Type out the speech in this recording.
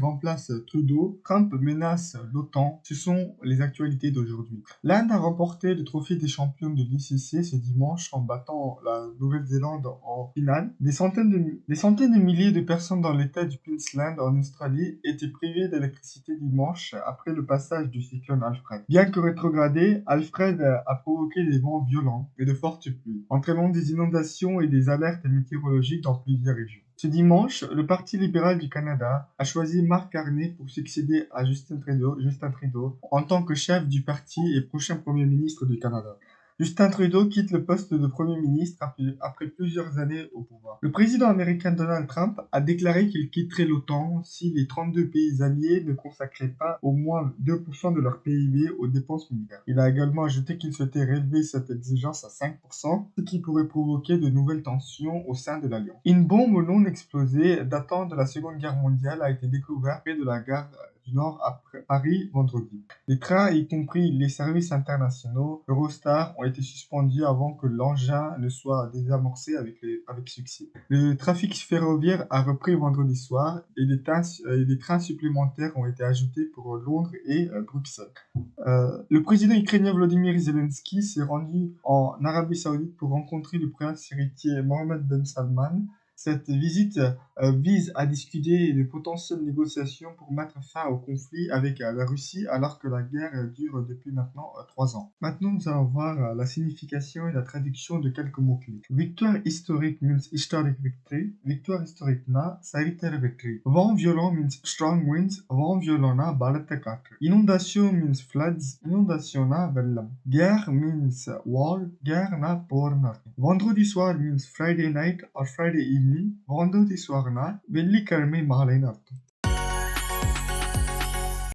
remplace Trudeau, Trump menace l'OTAN. Ce sont les actualités d'aujourd'hui. L'Inde a remporté le trophée des champions de l'ICC ce dimanche en battant la Nouvelle-Zélande en finale. Des centaines de milliers de personnes dans l'État du Queensland en Australie étaient privées d'électricité dimanche après le passage du cyclone Alfred. Bien que rétrogradé, Alfred a provoqué des vents violents et de fortes pluies, entraînant des inondations et des alertes météorologiques dans plusieurs régions. Ce dimanche, le Parti libéral du Canada a choisi Mark Carney pour succéder à Justin Trudeau en tant que chef du parti et prochain Premier ministre du Canada. Justin Trudeau quitte le poste de Premier ministre après plusieurs années au pouvoir. Le président américain Donald Trump a déclaré qu'il quitterait l'OTAN si les 32 pays alliés ne consacraient pas au moins 2% de leur PIB aux dépenses militaires. Il a également ajouté qu'il souhaitait relever cette exigence à 5%, ce qui pourrait provoquer de nouvelles tensions au sein de l'Alliance. Une bombe non explosée datant de la Seconde Guerre mondiale a été découverte près de la gare du Nord à Paris vendredi. Les trains, y compris les services internationaux Eurostar, ont été suspendus avant que l'engin ne soit désamorcé avec succès. Le trafic ferroviaire a repris vendredi soir et des trains supplémentaires ont été ajoutés pour Londres et Bruxelles. Le président ukrainien Volodymyr Zelensky s'est rendu en Arabie Saoudite pour rencontrer le prince héritier Mohammed Ben Salman. Cette visite vise à discuter de potentielles négociations pour mettre fin au conflit avec la Russie alors que la guerre dure depuis maintenant 3 ans. Maintenant, nous allons voir la signification et la traduction de quelques mots-clés. Victoire historique means historic victory. Victoire historique na Savitare victory. Vent violent means strong winds. Vent violent na balata katra. Inondation means floods. Inondation na vellam. Guerre means war. Guerre na porna. Vendredi soir means Friday night or Friday evening. Vendredi soir na வெள்ளிக்கிழமை மாலைன்னு அர்த்தம்.